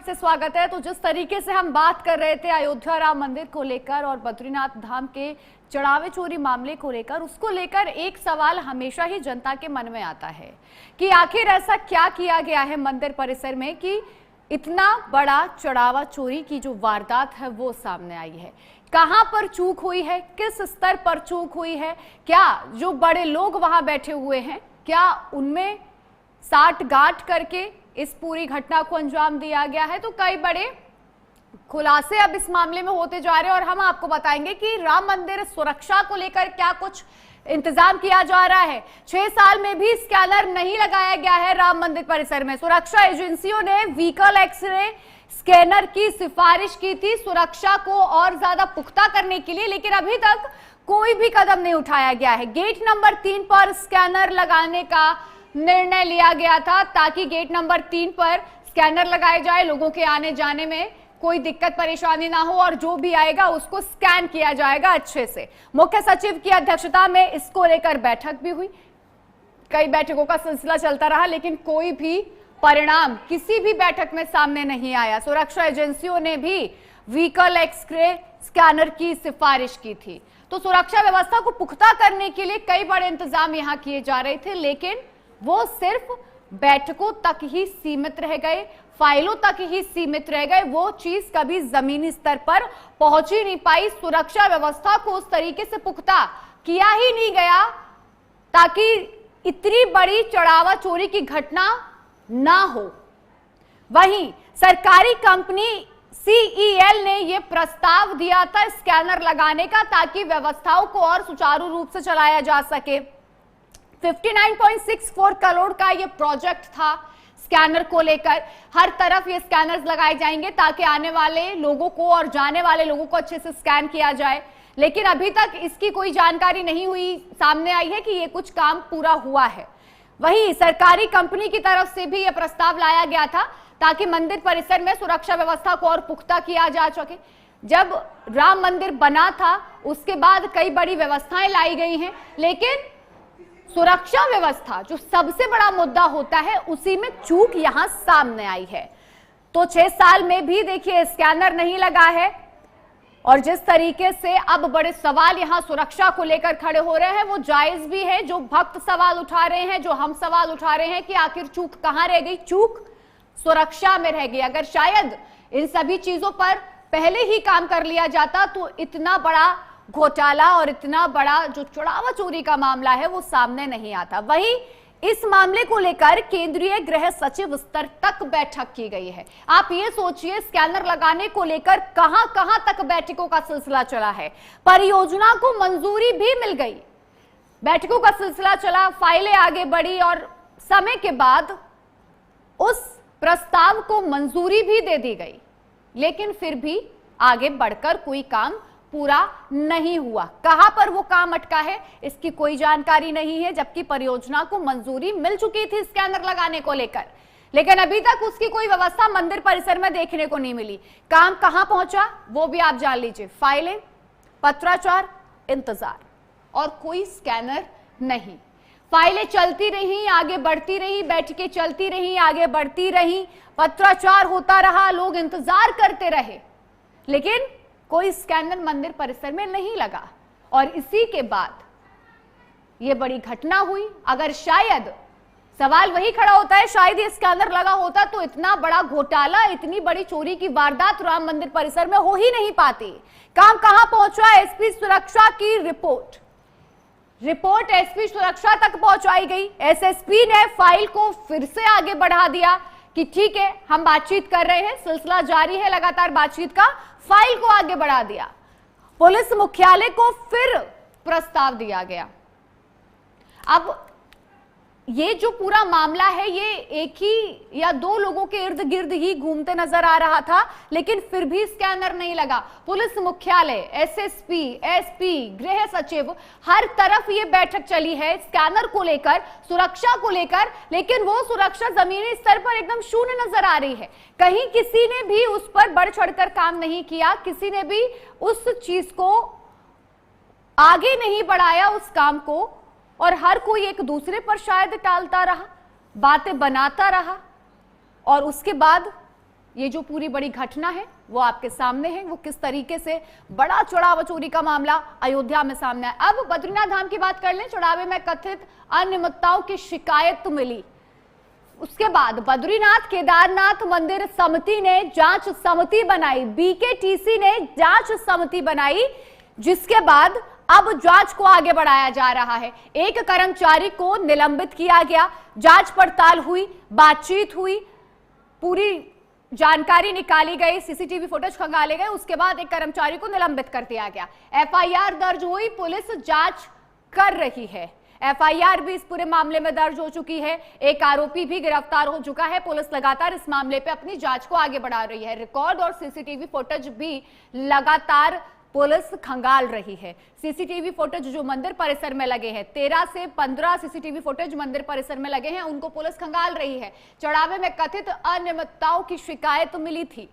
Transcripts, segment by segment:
से स्वागत है। तो जिस तरीके से हम बात कर रहे थे अयोध्या राम मंदिर को लेकर और बद्रीनाथ धाम के चढ़ावे चोरी मामले को लेकर, उसको लेकर एक सवाल हमेशा ही जनता के मन में आता है कि आखिर ऐसा क्या किया गया है मंदिर परिसर में कि इतना बड़ा चढ़ावा चोरी की जो वारदात है वो सामने आई है। कहां पर चूक हुई है, किस स्तर पर चूक हुई है, क्या जो बड़े लोग वहां बैठे हुए हैं क्या उनमें साठ गांठ करके इस पूरी घटना को अंजाम दिया गया है। तो कई बड़े खुलासे अब इस मामले में होते जा रहे हैं और हम आपको बताएंगे कि राम मंदिर सुरक्षा को लेकर क्या कुछ इंतजाम किया जा रहा है। 6 साल में भी स्कैनर नहीं लगाया गया है राम मंदिर परिसर में। सुरक्षा एजेंसियों ने व्हीकल एक्सरे स्कैनर की सिफारिश की थी सुरक्षा को और ज्यादा पुख्ता करने के लिए, लेकिन अभी तक कोई भी कदम नहीं उठाया गया है। गेट नंबर 3 पर स्कैनर लगाने का निर्णय लिया गया था ताकि गेट नंबर 3 पर स्कैनर लगाए जाए, लोगों के आने जाने में कोई दिक्कत परेशानी ना हो और जो भी आएगा उसको स्कैन किया जाएगा अच्छे से। मुख्य सचिव की अध्यक्षता में इसको लेकर बैठक भी हुई। कई बैठकों का सिलसिला चलता रहा लेकिन कोई भी परिणाम किसी भी बैठक में सामने नहीं आया। सुरक्षा एजेंसियों ने भी व्हीकल एक्सरे स्कैनर की सिफारिश की थी। तो सुरक्षा व्यवस्था को पुख्ता करने के लिए कई बड़े इंतजाम यहां किए जा रहे थे, लेकिन वो सिर्फ बैठकों तक ही सीमित रह गए, फाइलों तक ही सीमित रह गए। वो चीज कभी जमीनी स्तर पर पहुंच ही नहीं पाई। सुरक्षा व्यवस्था को उस तरीके से पुख्ता किया ही नहीं गया ताकि इतनी बड़ी चढ़ावा चोरी की घटना ना हो। वहीं सरकारी कंपनी CEL ने यह प्रस्ताव दिया था स्कैनर लगाने का ताकि व्यवस्थाओं को और सुचारू रूप से चलाया जा सके। 59.64 करोड़ का ये प्रोजेक्ट था स्कैनर को लेकर। हर तरफ ये स्कैनर्स लगाए जाएंगे ताकि आने वाले लोगों को और जाने वाले लोगों को अच्छे से स्कैन किया जाए, लेकिन अभी तक इसकी कोई जानकारी नहीं हुई सामने आई है कि ये कुछ काम पूरा हुआ है। वहीं सरकारी कंपनी की तरफ से भी यह प्रस्ताव लाया गया था ताकि मंदिर परिसर में सुरक्षा व्यवस्था को और पुख्ता किया जा सके। जब राम मंदिर बना था उसके बाद कई बड़ी व्यवस्थाएं लाई गई हैं, लेकिन सुरक्षा व्यवस्था जो सबसे बड़ा मुद्दा होता है उसी में चूक यहां सामने आई है। तो 6 साल में भी देखिए स्कैनर नहीं लगा है और जिस तरीके से अब बड़े सवाल यहां सुरक्षा को लेकर खड़े हो रहे हैं वो जायज भी है। जो भक्त सवाल उठा रहे हैं, जो हम सवाल उठा रहे हैं कि आखिर चूक कहां रह गई, चूक सुरक्षा में रह गई। अगर शायद इन सभी चीजों पर पहले ही काम कर लिया जाता तो इतना बड़ा घोटाला और इतना बड़ा जो चढ़ावा चोरी का मामला है वो सामने नहीं आता। वहीं इस मामले को लेकर केंद्रीय गृह सचिव स्तर तक बैठक की गई है। आप ये सोचिए स्कैनर लगाने को लेकर कहां कहां तक बैठकों का सिलसिला चला है। परियोजना को मंजूरी भी मिल गई, बैठकों का सिलसिला चला, फाइलें आगे बढ़ी और समय के बाद उस प्रस्ताव को मंजूरी भी दे दी गई, लेकिन फिर भी आगे बढ़कर कोई काम पूरा नहीं हुआ। कहां पर वो काम अटका है इसकी कोई जानकारी नहीं है, जबकि परियोजना को मंजूरी मिल चुकी थी स्कैनर लगाने को लेकर, लेकिन अभी तक उसकी कोई व्यवस्था मंदिर परिसर में देखने को नहीं मिली। काम कहां पहुंचा वो भी आप जान लीजिए। फाइलें, पत्राचार, इंतजार और कोई स्कैनर नहीं। फाइलें चलती रही, आगे बढ़ती रही, बैठकें चलती रही, आगे बढ़ती रही, पत्राचार होता रहा, लोग इंतजार करते रहे, लेकिन कोई स्कैनर मंदिर परिसर में नहीं लगा। और इसी के बाद यह बड़ी घटना हुई। अगर शायद सवाल वही खड़ा होता है, शायद ये स्कैनर लगा होता तो इतना बड़ा घोटाला, इतनी बड़ी चोरी की वारदात राम मंदिर परिसर में हो ही नहीं पाती। काम कहां पहुंचा? एसपी सुरक्षा की रिपोर्ट एसपी सुरक्षा तक पहुंचाई गई। एसएसपी ने फाइल को फिर से आगे बढ़ा दिया कि ठीक है हम बातचीत कर रहे हैं, सिलसिला जारी है लगातार बातचीत का। फाइल को आगे बढ़ा दिया। पुलिस मुख्यालय को फिर प्रस्ताव दिया गया। अब ये जो पूरा मामला है ये एक ही या 2 लोगों के इर्द गिर्द ही घूमते नजर आ रहा था, लेकिन फिर भी स्कैनर नहीं लगा। पुलिस मुख्यालय, एसएसपी, एसपी, गृह सचिव, हर तरफ ये बैठक चली है स्कैनर को लेकर, सुरक्षा को लेकर, लेकिन वो सुरक्षा जमीनी स्तर पर एकदम शून्य नजर आ रही है। कहीं किसी ने भी उस पर बढ़ चढ़कर काम नहीं किया, किसी ने भी उस चीज को आगे नहीं बढ़ाया उस काम को, और हर कोई एक दूसरे पर शायद टालता रहा, बातें बनाता रहा और उसके बाद ये जो पूरी बड़ी घटना है वो आपके सामने है, वो किस तरीके से बड़ा चढ़ावा चोरी का मामला अयोध्या में सामने आया। अब बद्रीनाथ धाम की बात कर लें। चढ़ावे में कथित अनियमितताओं की शिकायत मिली, उसके बाद बद्रीनाथ केदारनाथ मंदिर समिति ने जांच समिति बनाई, बीकेटीसी ने जांच समिति बनाई, जिसके बाद अब जांच को आगे बढ़ाया जा रहा है। एक कर्मचारी को निलंबित किया गया, जांच पड़ताल हुई, बातचीत हुई, पूरी जानकारी निकाली गई, सीसीटीवी फुटेज खंगाले गए, उसके बाद एक कर्मचारी को निलंबित कर दिया गया। एफआईआर दर्ज हुई, पुलिस जांच कर रही है। एफआईआर भी इस पूरे मामले में दर्ज हो चुकी है, एक आरोपी भी गिरफ्तार हो चुका है। पुलिस लगातार इस मामले पे अपनी जांच को आगे बढ़ा रही है। रिकॉर्ड और सीसीटीवी फुटेज भी लगातार पुलिस खंगाल रही है। सीसीटीवी फुटेज जो मंदिर परिसर में लगे हैं, 13 से 15 सीसीटीवी फुटेज मंदिर परिसर में लगे हैं, उनको पुलिस खंगाल रही है। चढ़ावे में कथित अनियमितताओं की शिकायत मिली थी।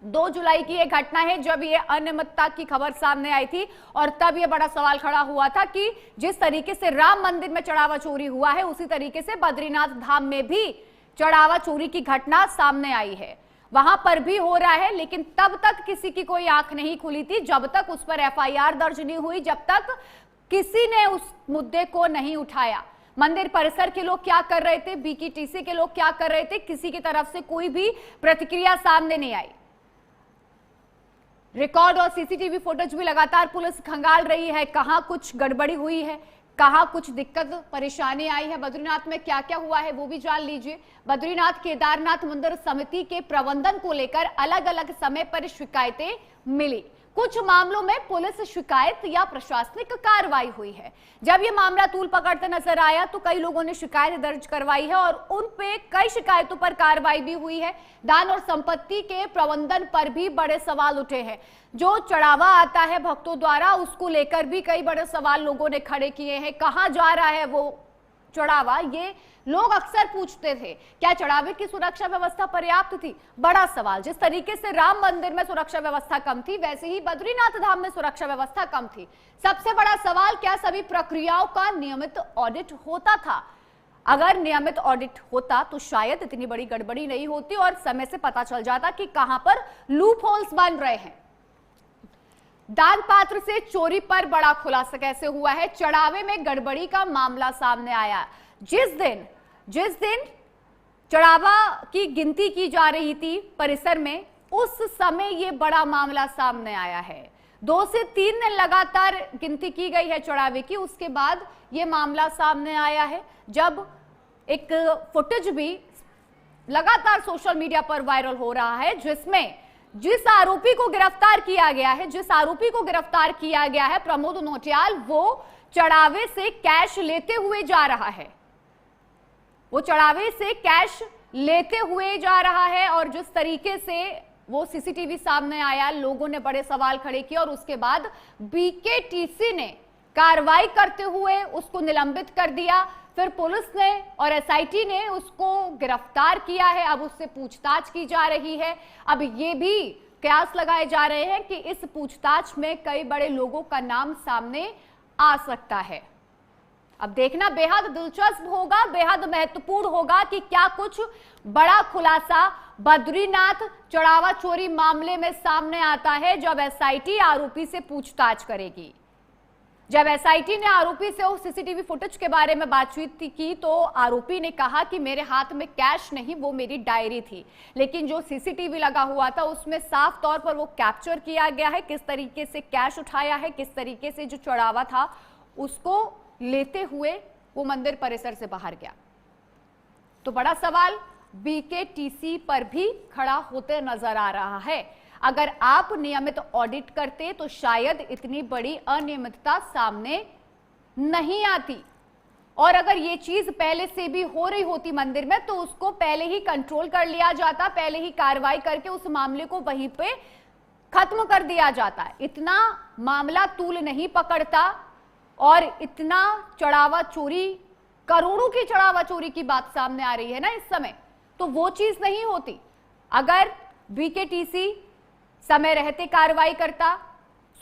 2 जुलाई की यह घटना है जब ये अनियमितता की खबर सामने आई थी, और तब ये बड़ा सवाल खड़ा हुआ था कि जिस तरीके से राम मंदिर में चढ़ावा चोरी हुआ है, उसी तरीके से बद्रीनाथ धाम में भी चढ़ावा चोरी की घटना सामने आई है। वहां पर भी हो रहा है, लेकिन तब तक किसी की कोई आंख नहीं खुली थी जब तक उस पर एफआईआर दर्ज नहीं हुई, जब तक किसी ने उस मुद्दे को नहीं उठाया। मंदिर परिसर के लोग क्या कर रहे थे, बीकेटीसी के लोग क्या कर रहे थे, किसी की तरफ से कोई भी प्रतिक्रिया सामने नहीं आई। रिकॉर्ड और सीसीटीवी फुटेज भी लगातार पुलिस खंगाल रही है, कहां कुछ गड़बड़ी हुई है, कहां कुछ दिक्कत परेशानी आई है, बद्रीनाथ में क्या क्या हुआ है वो भी जान लीजिए। बद्रीनाथ केदारनाथ मंदिर समिति के प्रबंधन को लेकर अलग अलग समय पर शिकायतें मिली। कुछ मामलों में पुलिस शिकायत या प्रशासनिक कार्रवाई हुई है। जब यह मामला तूल पकड़ते नजर आया तो कई लोगों ने शिकायत दर्ज करवाई है और उन पे कई शिकायतों पर कार्रवाई भी हुई है। दान और संपत्ति के प्रबंधन पर भी बड़े सवाल उठे हैं। जो चढ़ावा आता है भक्तों द्वारा, उसको लेकर भी कई बड़े सवाल लोगों ने खड़े किए हैं। कहां जा रहा है वो चढ़ावा, ये लोग अक्सर पूछते थे। क्या चढ़ावे की सुरक्षा व्यवस्था पर्याप्त थी? बड़ा सवाल। जिस तरीके से राम मंदिर में सुरक्षा व्यवस्था कम थी, वैसे ही बद्रीनाथ धाम में सुरक्षा व्यवस्था कम थी। सबसे बड़ा सवाल, क्या सभी प्रक्रियाओं का नियमित ऑडिट होता था? अगर नियमित ऑडिट होता तो शायद इतनी बड़ी गड़बड़ी नहीं होती और समय से पता चल जाता कि कहां पर लूप होल्स बन रहे हैं। दान पात्र से चोरी पर बड़ा खुलासा कैसे हुआ है? चढ़ावे में गड़बड़ी का मामला सामने आया। जिस दिन चढ़ावा की गिनती की जा रही थी परिसर में, उस समय यह बड़ा मामला सामने आया है। 2 से 3 दिन लगातार गिनती की गई है चढ़ावे की, उसके बाद यह मामला सामने आया है जब एक फुटेज भी लगातार सोशल मीडिया पर वायरल हो रहा है, जिसमें जिस आरोपी को गिरफ्तार किया गया है प्रमोद नोटियाल, वो चढ़ावे से कैश लेते हुए जा रहा है। और जिस तरीके से वो सीसीटीवी सामने आया, लोगों ने बड़े सवाल खड़े किए और उसके बाद बीकेटीसी ने कार्रवाई करते हुए उसको निलंबित कर दिया। फिर पुलिस ने और एसआईटी ने उसको गिरफ्तार किया है, अब उससे पूछताछ की जा रही है। अब ये भी कयास लगाए जा रहे हैं कि इस पूछताछ में कई बड़े लोगों का नाम सामने आ सकता है। अब देखना बेहद दिलचस्प होगा, बेहद महत्वपूर्ण होगा कि क्या कुछ बड़ा खुलासा बद्रीनाथ चढ़ावा चोरी मामले में सामने आता है जब एसआईटी आरोपी से पूछताछ करेगी। जब एसआईटी ने आरोपी से उस सीसीटीवी फुटेज के बारे में बातचीत की तो आरोपी ने कहा कि मेरे हाथ में कैश नहीं, वो मेरी डायरी थी। लेकिन जो सीसीटीवी लगा हुआ था उसमें साफ तौर पर वो कैप्चर किया गया है, किस तरीके से कैश उठाया है, किस तरीके से जो चढ़ावा था उसको लेते हुए वो मंदिर परिसर से बाहर गया। तो बड़ा सवाल बीकेटीसी पर भी खड़ा होते नजर आ रहा है। अगर आप नियमित ऑडिट करते तो शायद इतनी बड़ी अनियमितता सामने नहीं आती, और अगर ये चीज पहले से भी हो रही होती मंदिर में तो उसको पहले ही कंट्रोल कर लिया जाता, पहले ही कार्रवाई करके उस मामले को वहीं पे खत्म कर दिया जाता। इतना मामला तूल नहीं पकड़ता और इतना चढ़ावा चोरी, करोड़ों की चढ़ावा चोरी की बात सामने आ रही है ना इस समय, तो वो चीज नहीं होती। अगर बीकेटीसी समय रहते कार्रवाई करता,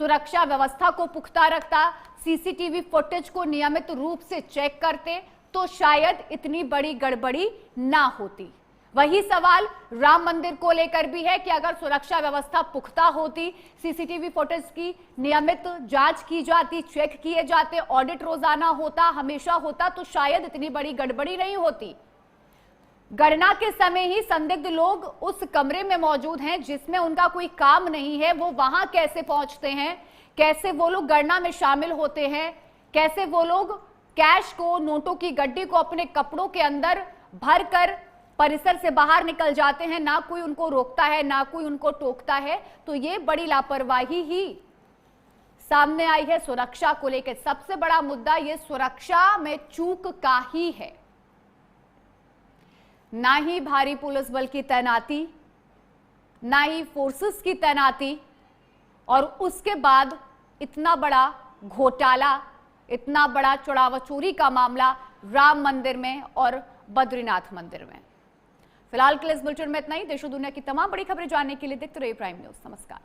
सुरक्षा व्यवस्था को पुख्ता रखता, सीसीटीवी फुटेज को नियमित रूप से चेक करते, तो शायद इतनी बड़ी गड़बड़ी ना होती। वही सवाल राम मंदिर को लेकर भी है कि अगर सुरक्षा व्यवस्था पुख्ता होती, सीसीटीवी फुटेज की नियमित जांच की जाती, चेक किए जाते, ऑडिट रोजाना होता, हमेशा होता, तो शायद इतनी बड़ी गड़बड़ी नहीं होती। गणना के समय ही संदिग्ध लोग उस कमरे में मौजूद हैं जिसमें उनका कोई काम नहीं है, वो वहां कैसे पहुंचते हैं, कैसे वो लोग गणना में शामिल होते हैं, कैसे वो लोग कैश को, नोटों की गड्डी को अपने कपड़ों के अंदर भरकर परिसर से बाहर निकल जाते हैं, ना कोई उनको रोकता है, ना कोई उनको टोकता है। तो ये बड़ी लापरवाही ही सामने आई है सुरक्षा को लेकर। सबसे बड़ा मुद्दा ये सुरक्षा में चूक का ही है, ना ही भारी पुलिस बल की तैनाती, ना ही फोर्सेस की तैनाती, और उसके बाद इतना बड़ा घोटाला, इतना बड़ा चुड़ावा चोरी का मामला राम मंदिर में और बद्रीनाथ मंदिर में। फिलहाल के लिए इस बुलेटिन में इतना ही। देश और दुनिया की तमाम बड़ी खबरें जानने के लिए देखते रहिए प्राइम न्यूज। नमस्कार।